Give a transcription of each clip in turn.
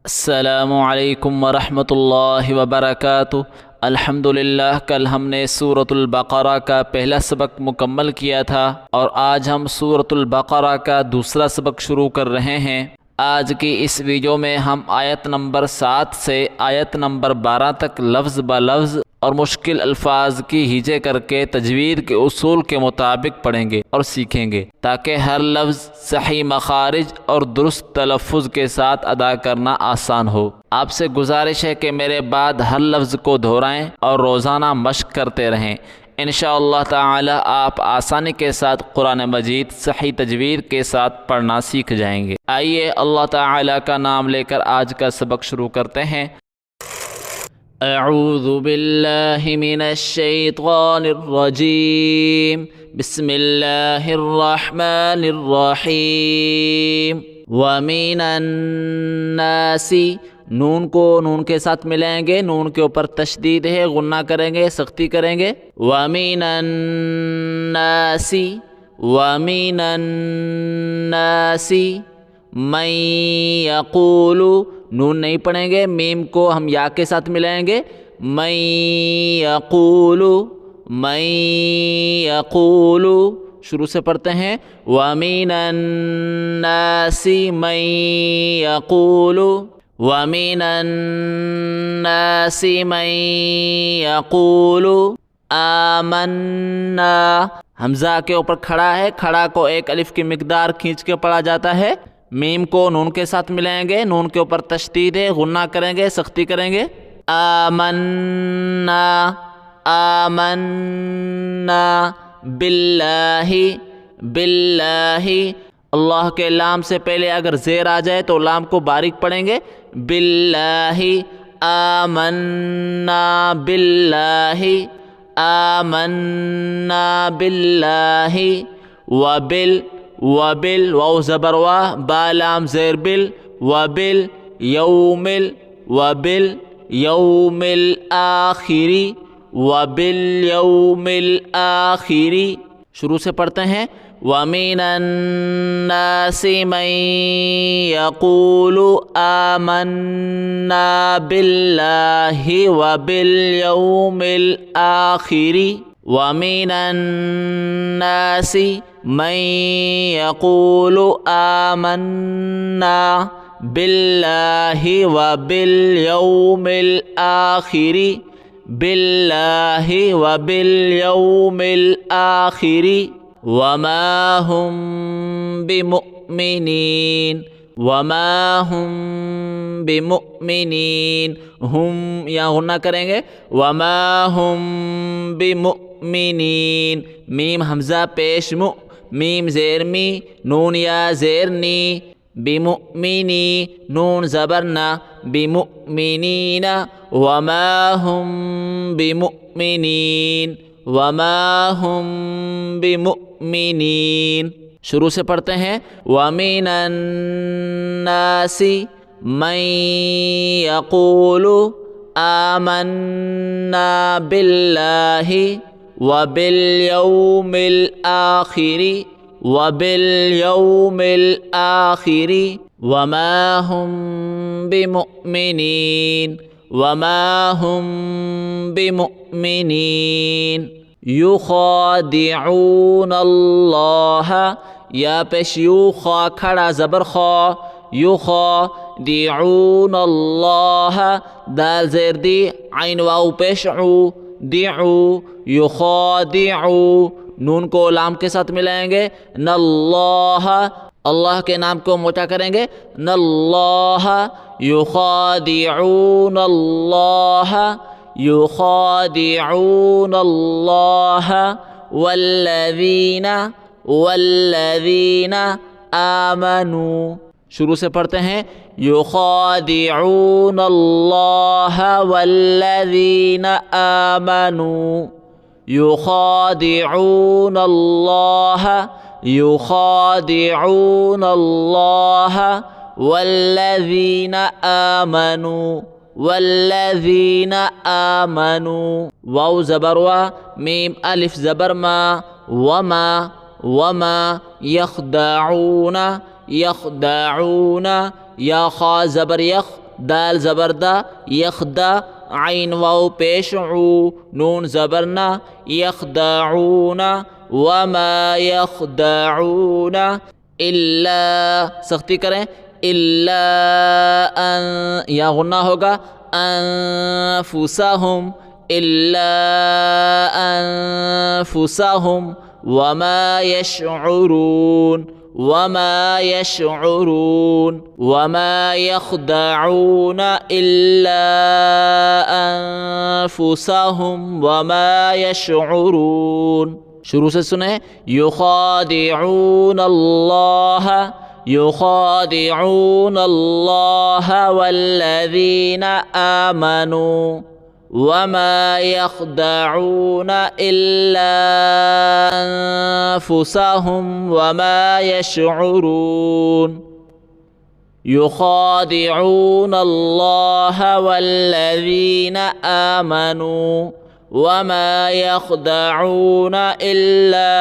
अस्सलामुअलैकुम वरहमतुल्लाहि वबरकातुहू। अल्हम्दुलिल्लाह, कल हमने सूरतुल बक़रा का पहला सबक मुकम्मल किया था और आज हम सूरतुल बक़रा का दूसरा सबक शुरू कर रहे हैं। आज की इस वीडियो में हम आयत नंबर 7 से आयत नंबर 12 तक लफ्ज़ ब लफ्ज़ और मुश्किल अल्फाज की हिजे करके तजवीद के उसूल के मुताबिक पढ़ेंगे और सीखेंगे ताकि हर लफ्ज़ सही मखारिज और दुरुस्त तलफ़ुज़ के साथ अदा करना आसान हो। आपसे गुजारिश है कि मेरे बाद हर लफ्ज़ को दोहराएं और रोज़ाना मश्क करते रहें। इंशाअल्लाह ताला आप आसानी के साथ कुरान मजीद सही तजवीद के साथ पढ़ना सीख जाएंगे। आइए अल्लाह ताला का नाम लेकर आज का सबक शुरू करते हैं। अऊज़ु बिल्लाहि मिनश शैतानिर रजीम, बिस्मिल्लाहिर रहमानिर रहीम। व मिनन नासी, नून को नून के साथ मिलाएंगे, नून के ऊपर तशदीद है, गुन्ना करेंगे, सख्ती करेंगे। व मिनन नासी, व मिनन नासी मैं यक़ूलु, नून नहीं पढ़ेंगे, मीम को हम या के साथ मिलाएंगे। मैं यक़ूलु, मैं यक़ूलु, शुरू से पढ़ते हैं। व मिनन नासी मैं यक़ूलु, व मिनन नासी मैं यक़ूलु आमन्ना, हमज़ा के ऊपर खड़ा है, खड़ा को एक अलिफ की मिकदार खींच के पढ़ा जाता है। मीम को नून के साथ मिलाएंगे, नून के ऊपर तशदीद है, गुन्ना करेंगे, सख्ती करेंगे। आमन्ना, आमन्ना बिल्लाहि, बिल्लाहि, अल्लाह के लाम से पहले अगर ज़ेर आ जाए तो लाम को बारीक पढ़ेंगे। बिल्लाहि, आमन्ना बिल्लाहि, आमन्ना बिल्लाहि। वबिल, वबिल, वाव ज़बर वाह, बालाम ज़ेर बिल, वबिल यौमिल, वबिल यौमिल आखिरी, वबिल यौमिल आखिरी, शुरू से पढ़ते हैं। व मिनन नासि मन यक़ूलु आमन्ना बिल्लाहि व बिल यौमिल आखिरी, व मिनन नासि मन यक़ूलु आमन्ना बिल्लाहि व बिल यौमिल आखिरी, बिल्लाहि व बिल यौमिल आखिरी। वमा हुम बिमुअ्मिनीन, वमा हुम बिमुअ्मिनीन, हुम यहाँ गुन्ना करेंगे। वमा हुम बिमुअ्मिनीन, मीम हमज़ा पेश मु, मीम ज़ेर मी, नून या ज़ेर नी। बिमुअ्मिनी, नून ज़बर ना, बिमुअ्मिनीना। वमा हुम बिमुअ्मिनीन, वमा हुम बिमुअ्मिनीन, शुरू से पढ़ते हैं। व मिनन नासि मन यक़ूलु आमन्ना बिल्लाहि व बिल यौमिल आखिरी, व बिल यौमिल आखिरी, वमा हुम बिमुअ्मिनीन, वमा हुम बिमुअ्मिनीन। युख़ादिऊन अल्लाह, या पेश यू, खा खड़ा ज़बर खा, युख़ादिऊन अल्लाह, दाल ज़ेर दी, आइन वाव पेश ऊ, दिऊ, युख़ादिऊ, नून को लाम के साथ मिलाएंगे। नल्लाह, अल्लाह के नाम को मोटा करेंगे। नल्लाह, युख़ादिऊन अल्लाह, युख़ादिऊन अल्लाह वल्लज़ीना, वल्लज़ीना आमनू, शुरू से पढ़ते हैं। युख़ादिऊन अल्लाह वल्लज़ीना आमनू, युख़ादिऊन अल्लाह, युख़ादिऊन अल्लाह वल्लज़ीना आमनू, वल्लज़ीना आमनू, वाव ज़बर वा, मीम अलिफ ज़बर मा, वमा, वमा यख़दाऊना, यख़दाऊना, या खा ज़बर यख, दाल ज़बरदा, यखदा, आइन वाव पेश ऊ, नून ज़बरना, यखदाऊना, वमा यखदाऊना, इल्ला सख्ती करें, इल्ला या गुन्ना होगा, अनफुसहुम, इल्ला अनफुसहुम, वमा यशउरून, वमा यशउरून, वमा यखदाऊन इल्ला अनफुसहुम वमा यशउरून। शुरू से सुने, युखादिऊन अल्लाह, युखादिऊन अल्लाह वल्लज़ीना आमनू, वमा यखदाऊन इल्ला अनफुसहुम वमा यशउरून। युखादिऊन अल्लाह वल्लज़ीना आमनू, वमा यखदाऊन इल्ला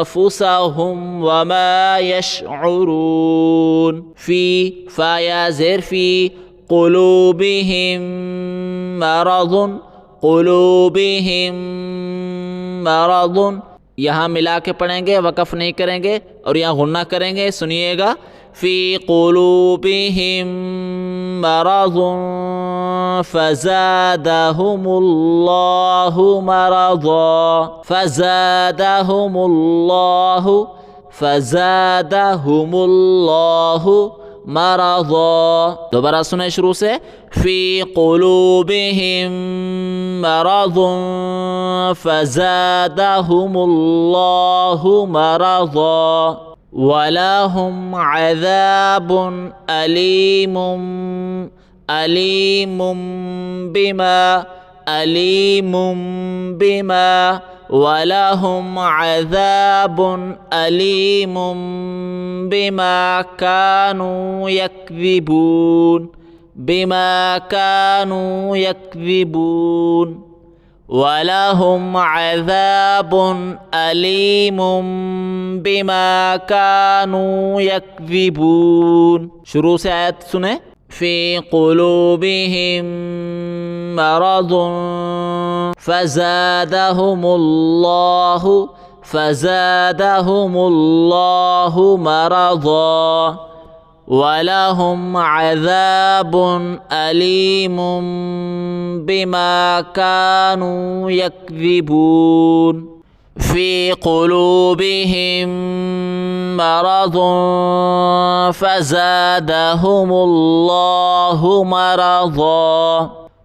अनफुसहुम वमा यशउरून। फ़ी फ़ाया ज़ेर फ़ी, क़ुलूबिहिम मरज़ुन, क़ुलूबिहिम मरज़ुन, यहाँ मिला के पढ़ेंगे, वक़फ़ नहीं करेंगे और यहाँ गुन्ना करेंगे। सुनिएगा, फ़ी क़ुलूबिहिम मरज़ुन फ़ज़ादहुमुल्लाहु मरज़ा, फ़ज़ादहुमुल्लाहु, फ़ज़ादहुमुल्लाहु मरज़ा। दोबारा सुने शुरू से, फ़ी क़ुलूबिहिम मरज़ुन फ़ज़ादहुमुल्लाहु मरज़ा, वलहुम अज़ाबुन अलीमुम, अलीमुम बिमा, अलीमुम बिमा, वलहुम अज़ाबुन अलीमुम बिमा कानू यक्ज़िबून, बिमा कानू यक्ज़िबून, वलहुम अज़ाबुन अलीमुम बिमा कानू यक्ज़िबून। शुरू से आयत सुने, फ़ी क़ुलूबिहिम मरज़ुन फ़ज़ादहुमुल्लाहु, फ़ज़ादहुमुल्लाहु मरज़ा, वलहुम अज़ाबुन अलीमुम बिमा कानू यक्ज़िबून। फ़ी क़ुलूबिहिम मरज़ुन फ़ज़ादहुमुल्लाहु मरज़ा,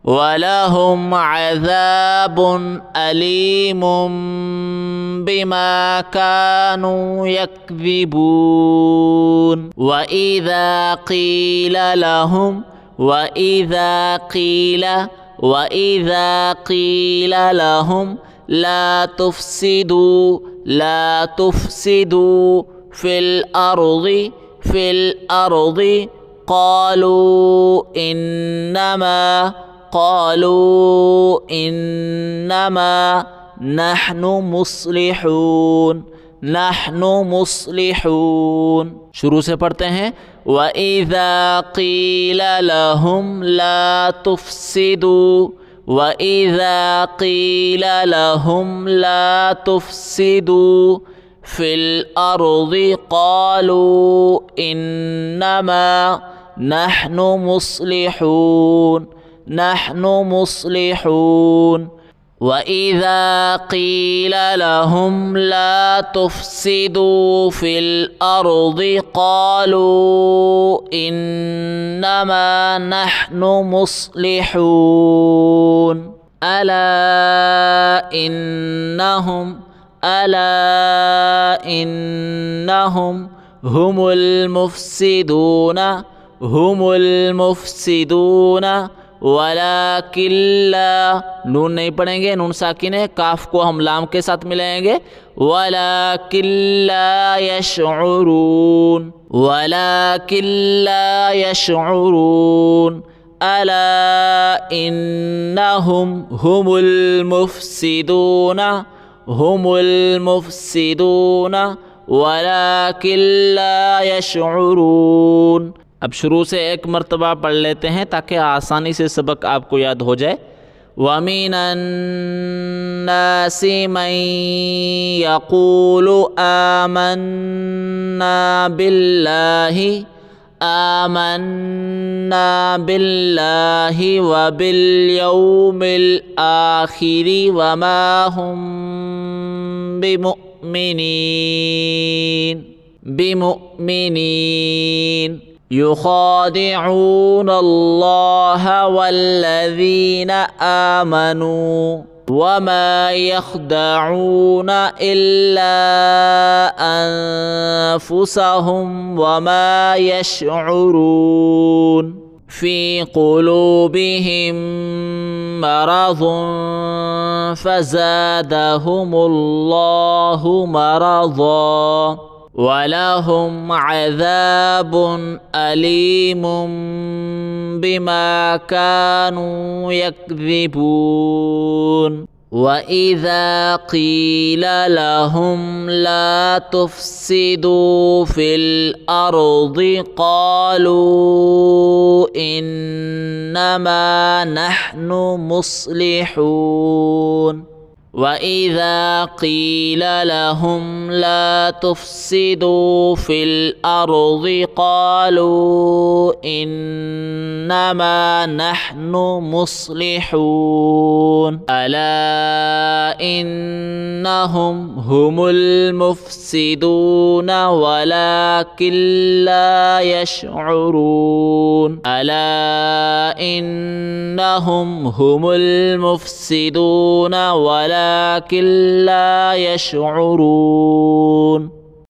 वलहुम अज़ाबुन अलीमुम बिमा कानू यक्ज़िबून। वइज़ा क़ील लहुम, वइज़ा क़ील, वइज़ा क़ील लहुम ला तुफ़सिदू, ला तुफ़सिदू फ़िल अर्ज़ि, फ़िल अर्ज़ि, क़ालू इन्नमा, क़ालू इन्नमा नहनु मुस्लिहून, नहनु मुस्लिहून। शुरू से पढ़ते हैं, वइज़ा क़ील लहुम ला तुफ़सिदू, वइज़ा क़ील लहुम ला तुफ़सिदू फ़िल अर्ज़ि क़ालू इन्नमा नहनु मुस्लिहून, नहनु मुस्लिहून। वइज़ा क़ील लहुम ला तुफ़सिदू फ़िल अर्ज़ि क़ालू इन्नमा नहनु मुस्लिहून। अला इन्नहुम, अला इन्नहुम हुमुल मुफ़सिदून, हुमुल मुफ़सिदून, वलाकिन ला, नून नहीं पढ़ेंगे, नून साकिन है, काफ को हम लाम के साथ मिलाएंगे, वलाकिन ला यशउरून, वलाकिन ला यशउरून। अला इन्नहुम हुमुल मुफ़सिदून, हुमुल मुफ़सिदून, वलाकिन ला यशउरून। अब शुरू से एक मर्तबा पढ़ लेते हैं ताकि आसानी से सबक आपको याद हो जाए। वमिनन्नासि मन यक़ूलु आमन्ना बिल्लाहि व बिल आखिरि वमा हुम बिमुअ्मिनीन युखादिऊन अल्लाह वल्लज़ीना आमनू वमा यख़दऊन इल्ला अनफुसहुम वमा यशऊरून फ़ी क़ुलूबिहिम मरज़ुन फ़ज़ादहुमुल्लाहु मरज़ा वलहुम अज़ाबुन अलीमुम बिमा कानू यक्ज़िबून वइज़ा क़ील लहुम ला तुफ़्सिदू फ़िल अर्ज़ि क़ालू इन्नमा नहनु मुस्लिहून वइज़ा क़ील लहुम ला तुफ़्सिदू फ़िल अर्ज़ि क़ालू इन्नमा नहनु मुस्लिहून अला इन्नहुम हुमुल मुफ़्सिदून वलाकिन ला यशऊरून अला इन्नहुम हुमुल मुफ़्सिदून वलाकिन ला यशऊरून।